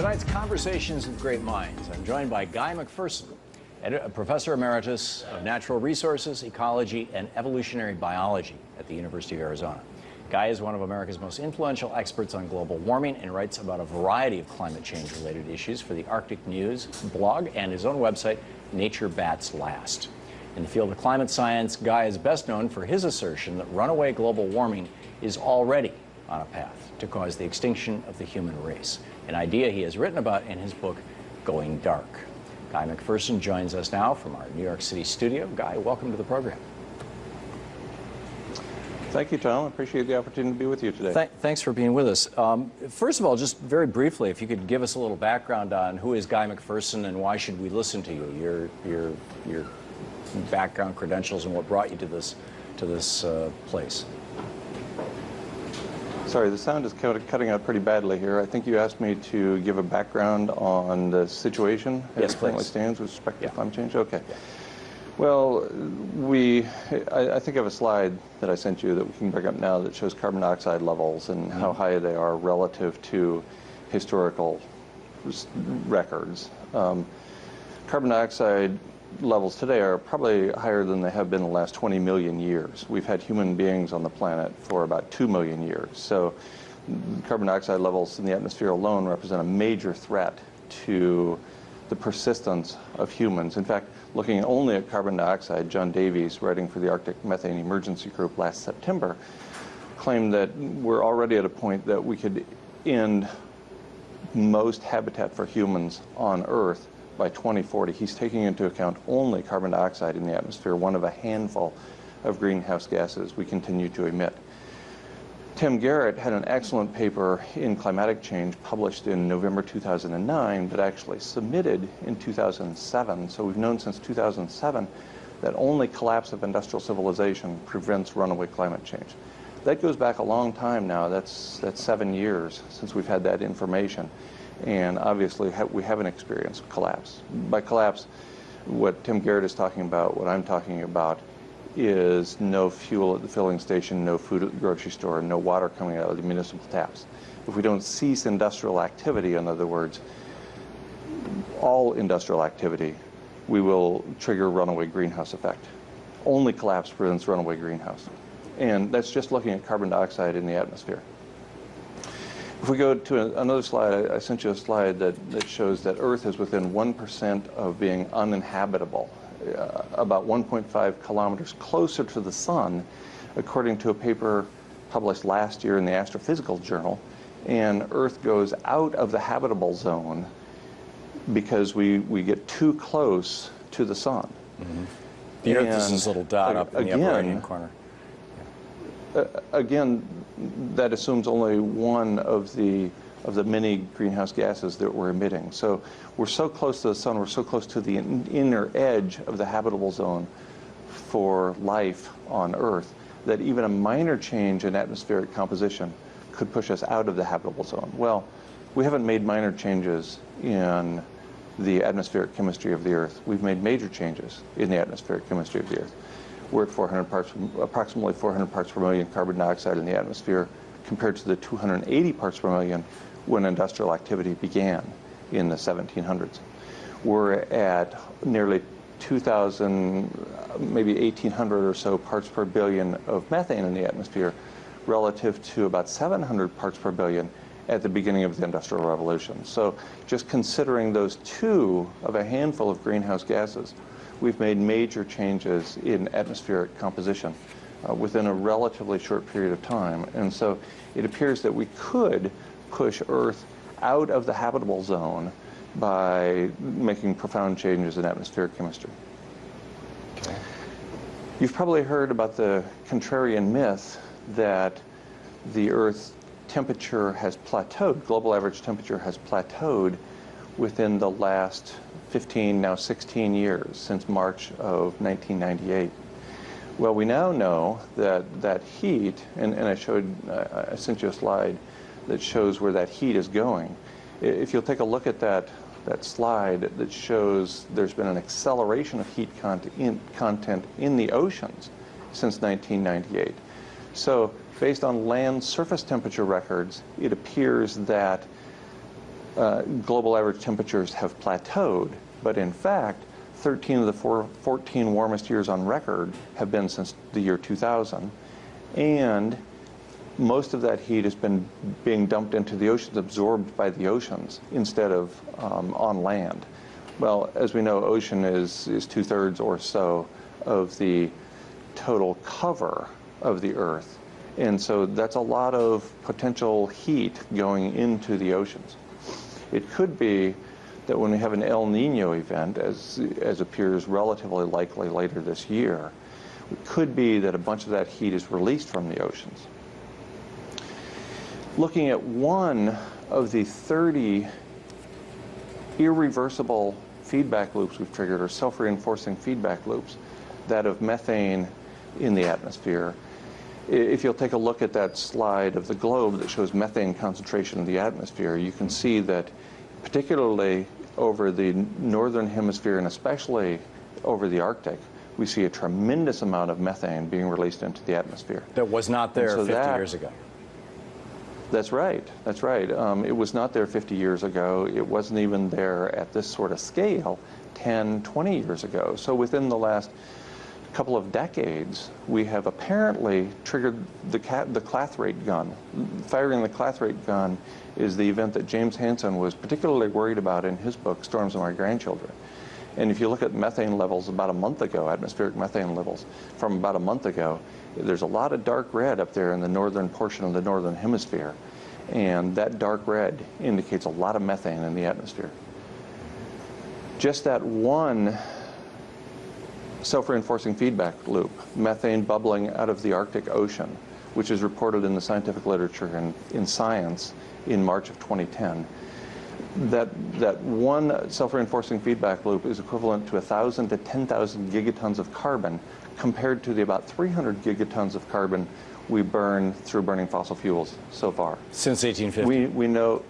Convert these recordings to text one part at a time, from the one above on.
tonight's Conversations with Great Minds. I'm joined by Guy McPherson, Professor Emeritus of Natural Resources, Ecology, and Evolutionary Biology at the University of Arizona. Guy is one of America's most influential experts on global warming and writes about a variety of climate change-related issues for the Arctic News blog and his own website, Nature Bats Last. In the field of climate science, Guy is best known for his assertion that runaway global warming is already on a path to cause the extinction of the human race, an idea he has written about in his book, Going Dark. Guy McPherson joins us now from our New York City studio. Guy, welcome to the program. Thank you, Tom. I appreciate the opportunity to be with you today. Thanks for being with us. First of all, just very briefly, if you could give us a little background on who is Guy McPherson and why should we listen to you, your background, credentials, and what brought you to this place. Sorry, the sound is cutting out pretty badly here. I think you asked me to give a background on the situation as it currently stands with respect to climate change. Okay. Yeah. Well, I think I have a slide that I sent you that we can bring up now that shows carbon dioxide levels and how high they are relative to historical records. Carbon dioxide levels today are probably higher than they have been in the last 20 million years. We've had human beings on the planet for about 2 million years. So carbon dioxide levels in the atmosphere alone represent a major threat to the persistence of humans. In fact, looking only at carbon dioxide, John Davies, writing for the Arctic Methane Emergency Group last September, claimed that we're already at a point that we could end most habitat for humans on Earth by 2040. He's taking into account only carbon dioxide in the atmosphere, one of a handful of greenhouse gases we continue to emit. Tim Garrett had an excellent paper in Climatic Change published in November 2009, but actually submitted in 2007. So we've known since 2007 that only collapse of industrial civilization prevents runaway climate change. That goes back a long time now. That's 7 years since we've had that information. And obviously we haven't experienced collapse. By collapse, what Tim Garrett is talking about, what I'm talking about, is no fuel at the filling station, no food at the grocery store, no water coming out of the municipal taps. If we don't cease industrial activity, in other words, all industrial activity, we will trigger runaway greenhouse effect. Only collapse prevents runaway greenhouse. And that's just looking at carbon dioxide in the atmosphere. If we go to another slide, I sent you a slide that shows that Earth is within 1% of being uninhabitable, about 1.5 kilometers closer to the sun, according to a paper published last year in the Astrophysical Journal. And Earth goes out of the habitable zone because we get too close to the sun. Mm-hmm. The Earth is this little dot up in the upper right-hand corner. Again, that assumes only one of the many greenhouse gases that we're emitting. So we're so close to the sun, we're so close to the inner edge of the habitable zone for life on Earth that even a minor change in atmospheric composition could push us out of the habitable zone. Well, we haven't made minor changes in the atmospheric chemistry of the Earth. We've made major changes in the atmospheric chemistry of the Earth. We're at approximately 400 parts per million carbon dioxide in the atmosphere compared to the 280 parts per million when industrial activity began in the 1700s. We're at nearly 2,000, maybe 1,800 or so parts per billion of methane in the atmosphere relative to about 700 parts per billion at the beginning of the Industrial Revolution. So just considering those two of a handful of greenhouse gases, we've made major changes in atmospheric composition within a relatively short period of time. And so it appears that we could push Earth out of the habitable zone by making profound changes in atmospheric chemistry. Okay. You've probably heard about the contrarian myth that the Earth's temperature has plateaued, global average temperature has plateaued within the last 15, now 16 years, since March of 1998. Well, we now know that heat, and I sent you a slide that shows where that heat is going. If you'll take a look at that slide that shows there's been an acceleration of heat content in the oceans since 1998. So based on land surface temperature records, it appears that global average temperatures have plateaued, but in fact, 13 of the 14 warmest years on record have been since the year 2000, and most of that heat has been being dumped into the oceans, absorbed by the oceans, instead of on land. Well, as we know, ocean is 2/3 or so of the total cover of the Earth. And so that's a lot of potential heat going into the oceans. It could be that when we have an El Nino event, as appears relatively likely later this year, it could be that a bunch of that heat is released from the oceans. Looking at one of the 30 irreversible feedback loops we've triggered, or self-reinforcing feedback loops, that of methane in the atmosphere. If you'll take a look at that slide of the globe that shows methane concentration in the atmosphere, you can see that particularly over the northern hemisphere and especially over the Arctic, we see a tremendous amount of methane being released into the atmosphere. That was not there 50 years ago. That's right. That's right. It was not there 50 years ago. It wasn't even there at this sort of scale 10, 20 years ago. So within the last couple of decades, we have apparently triggered the clathrate gun. Firing the clathrate gun is the event that James Hansen was particularly worried about in his book, Storms of My Grandchildren. And if you look at methane levels about a month ago, atmospheric methane levels from about a month ago, there's a lot of dark red up there in the northern portion of the northern hemisphere. And that dark red indicates a lot of methane in the atmosphere. Just that one self-reinforcing feedback loop, methane bubbling out of the Arctic Ocean, which is reported in the scientific literature in Science in March of 2010, that one self-reinforcing feedback loop is equivalent to 1,000 to 10,000 gigatons of carbon, compared to the about 300 gigatons of carbon we burn through burning fossil fuels so far. Since 1850. We know,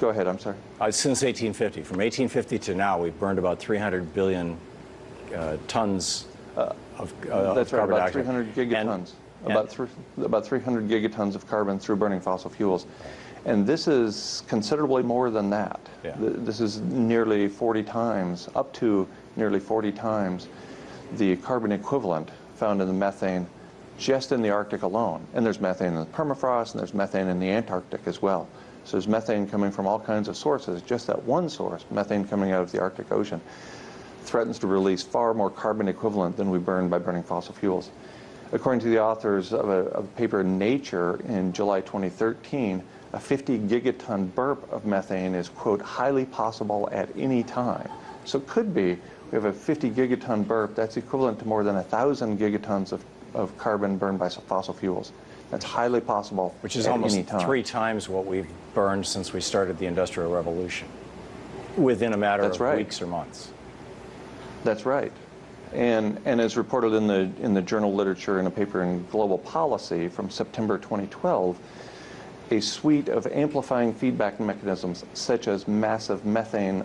go ahead, I'm sorry. Since 1850. From 1850 to now, we've burned about 300 billion tons of that's right, carbon about dioxide. 300 gigatons. About 300 gigatons of carbon through burning fossil fuels. And this is considerably more than that. Yeah. This is nearly 40 times, up to nearly 40 times the carbon equivalent found in the methane just in the Arctic alone. And there's methane in the permafrost, and there's methane in the Antarctic as well. So there's methane coming from all kinds of sources. Just that one source, methane coming out of the Arctic Ocean, threatens to release far more carbon equivalent than we burn by burning fossil fuels. According to the authors of a paper in Nature in July 2013, a 50 gigaton burp of methane is, quote, highly possible at any time. So it could be, we have a 50 gigaton burp, that's equivalent to more than 1,000 gigatons of carbon burned by fossil fuels. That's highly possible. Which is at almost any time. 3 times what we've burned since we started the Industrial Revolution, within a matter of weeks or months. That's right. And as reported in the journal literature in a paper in Global Policy from September 2012, a suite of amplifying feedback mechanisms such as massive methane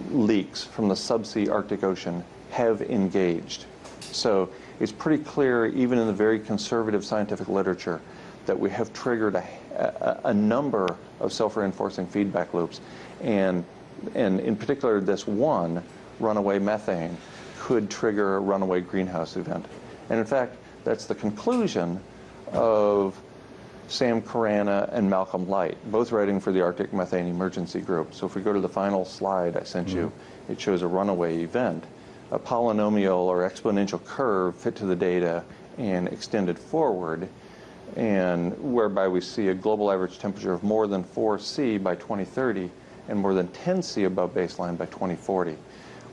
leaks from the subsea Arctic Ocean have engaged. So it's pretty clear, even in the very conservative scientific literature, that we have triggered a number of self-reinforcing feedback loops. And in particular, this one, runaway methane, could trigger a runaway greenhouse event. And in fact, that's the conclusion of Sam Carana and Malcolm Light, both writing for the Arctic Methane Emergency Group. So if we go to the final slide I sent you, it shows a runaway event, a polynomial or exponential curve fit to the data and extended forward, and whereby we see a global average temperature of more than 4°C by 2030 and more than 10°C above baseline by 2040.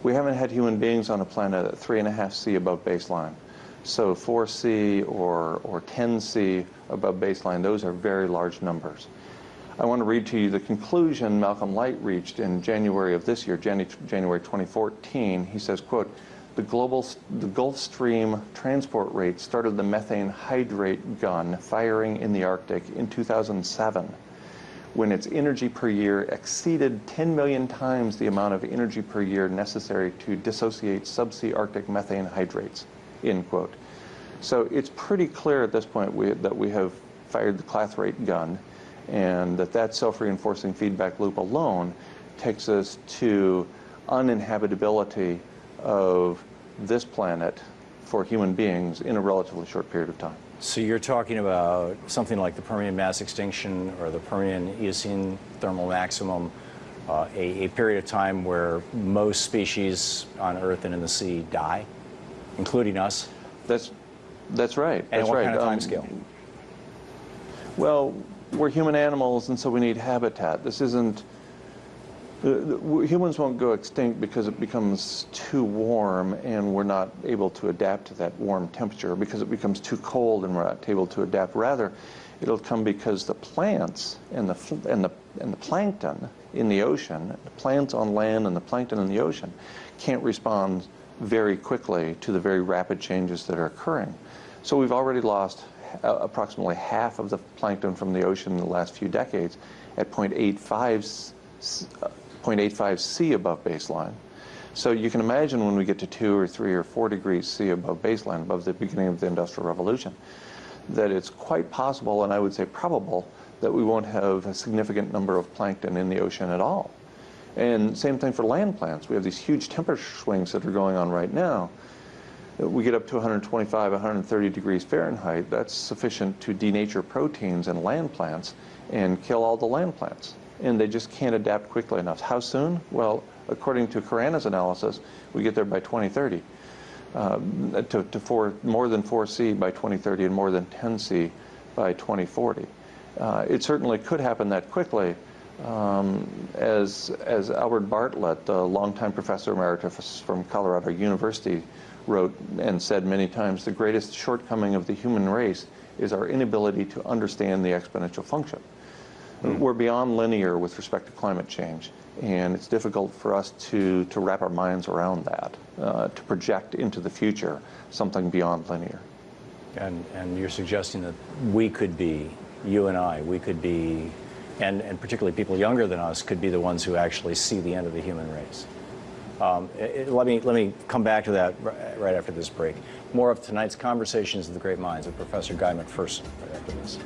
We haven't had human beings on a planet at 3.5°C above baseline. So 4°C or 10°C above baseline, those are very large numbers. I want to read to you the conclusion Malcolm Light reached in January of this year, January 2014. He says, quote, the Gulf Stream transport rate started the methane hydrate gun firing in the Arctic in 2007, when its energy per year exceeded 10 million times the amount of energy per year necessary to dissociate subsea Arctic methane hydrates, end quote. So it's pretty clear at this point that we have fired the clathrate gun, and that self-reinforcing feedback loop alone takes us to uninhabitability of this planet for human beings in a relatively short period of time. So you're talking about something like the Permian mass extinction or the Permian Eocene thermal maximum, a period of time where most species on Earth and in the sea die, including us? That's right. And that's what right. kind of time scale? Well, we're human animals, and so we need habitat. This isn't... humans won't go extinct because it becomes too warm and we're not able to adapt to that warm temperature, because it becomes too cold and we're not able to adapt. Rather, it'll come because the plants and the plankton in the ocean, the plants on land and the plankton in the ocean, can't respond very quickly to the very rapid changes that are occurring. So we've already lost approximately half of the plankton from the ocean in the last few decades at 0.85 C above baseline. So you can imagine when we get to 2 or 3 or 4 degrees C above baseline, above the beginning of the Industrial Revolution, that it's quite possible, and I would say probable, that we won't have a significant number of plankton in the ocean at all. And same thing for land plants. We have these huge temperature swings that are going on right now. We get up to 125, 130 degrees Fahrenheit. That's sufficient to denature proteins in land plants and kill all the land plants. And they just can't adapt quickly enough. How soon? Well, according to Carana's analysis, we get there by 2030. To more than 4C by 2030 and more than 10C by 2040. It certainly could happen that quickly. As Albert Bartlett, the longtime professor emeritus from Colorado University, wrote and said many times, the greatest shortcoming of the human race is our inability to understand the exponential function. We're beyond linear with respect to climate change, and it's difficult for us to wrap our minds around that, to project into the future something beyond linear. And you're suggesting that we could be, you and I, we could be, and particularly people younger than us, could be the ones who actually see the end of the human race. Let me come back to that right after this break. More of tonight's Conversations of the Great Minds with Professor Guy McPherson right after this.